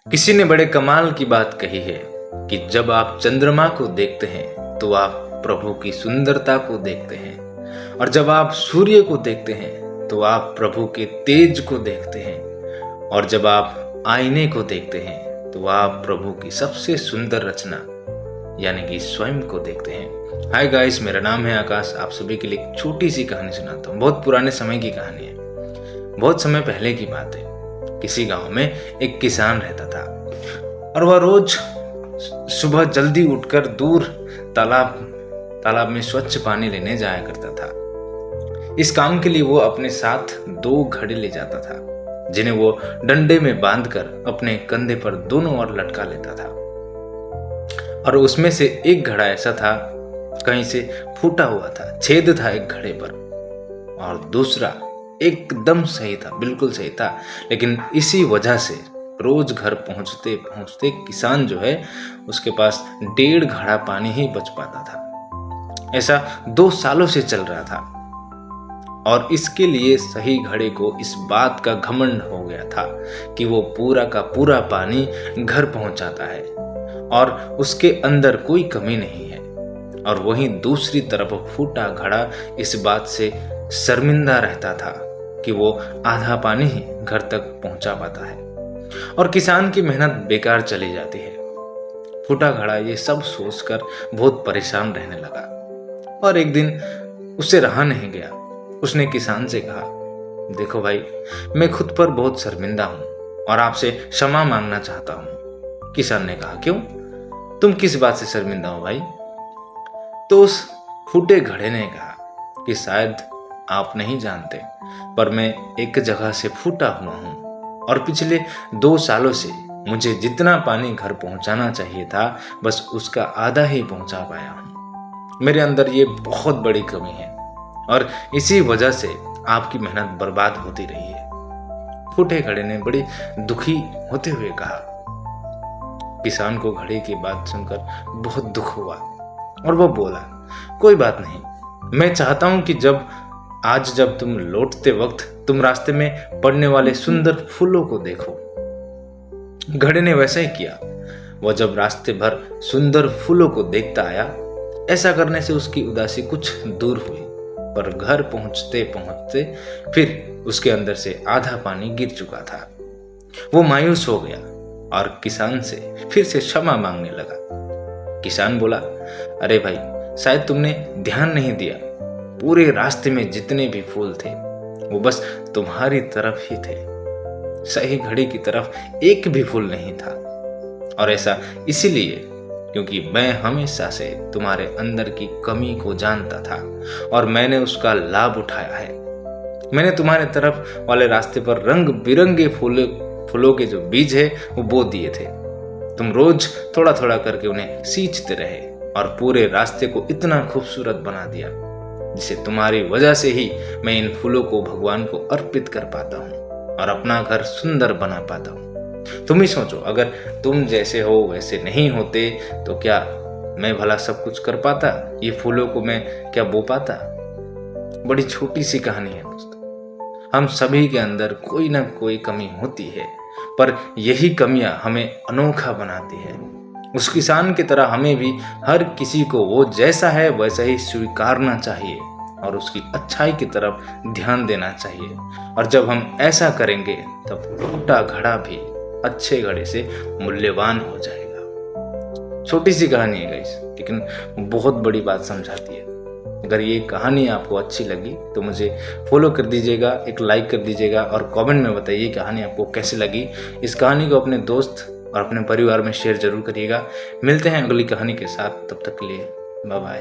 किसी ने बड़े कमाल की बात कही है कि जब आप चंद्रमा को देखते हैं तो आप प्रभु की सुंदरता को देखते हैं, और जब आप सूर्य को देखते हैं तो आप प्रभु के तेज को देखते हैं, और जब आप आईने को देखते हैं तो आप प्रभु की सबसे सुंदर रचना यानी कि स्वयं को देखते हैं। हाय गाइस, मेरा नाम है आकाश। आप सभी के लिए एक छोटी सी कहानी सुनाता हूँ। बहुत पुराने समय की कहानी है। बहुत समय पहले की बात है। किसी गांव में एक किसान रहता था और वह रोज सुबह जल्दी उठकर दूर तालाब में स्वच्छ पानी लेने जाया करता था। इस काम के लिए वो अपने साथ 2 घड़े ले जाता था, जिन्हें वो डंडे में बांधकर अपने कंधे पर दोनों ओर लटका लेता था। और उसमें से एक घड़ा ऐसा था, कहीं से फूटा हुआ था, छेद था एक घड़े पर, और दूसरा एकदम सही था, बिल्कुल सही था। लेकिन इसी वजह से रोज घर पहुंचते पहुंचते किसान जो है उसके पास 1.5 घड़ा पानी ही बच पाता था। ऐसा 2 सालों से चल रहा था, और इसके लिए सही घड़े को इस बात का घमंड हो गया था कि वो पूरा का पूरा पानी घर पहुंचाता है और उसके अंदर कोई कमी नहीं है। और वहीं दूसरी तरफ फूटा घड़ा इस बात से शर्मिंदा रहता था कि वो आधा पानी ही घर तक पहुंचा पाता है और किसान की मेहनत बेकार चली जाती है। फूटा घड़ा ये सब सोचकर बहुत परेशान रहने लगा, और एक दिन उससे रहा नहीं गया। उसने किसान से कहा, देखो भाई, मैं खुद पर बहुत शर्मिंदा हूं और आपसे क्षमा मांगना चाहता हूं। किसान ने कहा, क्यों? तुम किस बात से शर्मिंदा हो भाई? तो उस फूटे घड़े ने कहा कि शायद आप नहीं जानते, पर मैं एक जगह से फूटा हुआ हूं और पिछले 2 सालों से मुझे जितना पानी घर पहुंचाना चाहिए था बस उसका आधा ही पहुंचा पाया हूं। मेरे अंदर ये बहुत बड़ी कमी है और इसी वजह से आपकी मेहनत बर्बाद होती रही है। फूटे घड़े ने बड़ी दुखी होते हुए कहा। किसान को घड़े की बात सुनकर बहुत दुख हुआ और वह बोला, कोई बात नहीं, मैं चाहता हूं कि जब तुम लौटते वक्त तुम रास्ते में पड़ने वाले सुंदर फूलों को देखो। घड़े ने वैसा ही किया। वह जब रास्ते भर सुंदर फूलों को देखता आया, ऐसा करने से उसकी उदासी कुछ दूर हुई, पर घर पहुंचते पहुंचते फिर उसके अंदर से आधा पानी गिर चुका था। वो मायूस हो गया और किसान से फिर से क्षमा मांगने लगा। किसान बोला, अरे भाई, शायद तुमने ध्यान नहीं दिया। पूरे रास्ते में जितने भी फूल थे वो बस तुम्हारी तरफ ही थे। सही घड़ी की तरफ एक भी फूल नहीं था, और ऐसा इसीलिए क्योंकि मैं हमेशा से तुम्हारे अंदर की कमी को जानता था और मैंने उसका लाभ उठाया है। मैंने तुम्हारे तरफ वाले रास्ते पर रंग बिरंगे फूलों के जो बीज है वो बो दिए थे। तुम रोज थोड़ा थोड़ा करके उन्हें सींचते रहे और पूरे रास्ते को इतना खूबसूरत बना दिया, जिसे तुम्हारी वजह से ही मैं इन फूलों को भगवान को अर्पित कर पाता हूँ और अपना घर सुंदर बना पाता हूँ। तुम ही सोचो, अगर तुम जैसे हो वैसे नहीं होते तो क्या मैं भला सब कुछ कर पाता? ये फूलों को मैं क्या बो पाता? बड़ी छोटी सी कहानी है दोस्तों। हम सभी के अंदर कोई ना कोई कमी होती है, पर यही कमियां हमें अनोखा बनाती है। उस किसान की तरह हमें भी हर किसी को वो जैसा है वैसा ही स्वीकारना चाहिए और उसकी अच्छाई की तरफ ध्यान देना चाहिए। और जब हम ऐसा करेंगे तब फूटा घड़ा भी अच्छे घड़े से मूल्यवान हो जाएगा। छोटी सी कहानी है गाइस, लेकिन बहुत बड़ी बात समझाती है। अगर ये कहानी आपको अच्छी लगी तो मुझे फॉलो कर दीजिएगा, एक लाइक कर दीजिएगा और कमेंट में बताइए कहानी आपको कैसी लगी। इस कहानी को अपने दोस्त और अपने परिवार में शेयर जरूर करिएगा। मिलते हैं अगली कहानी के साथ, तब तक के लिए बाय बाय।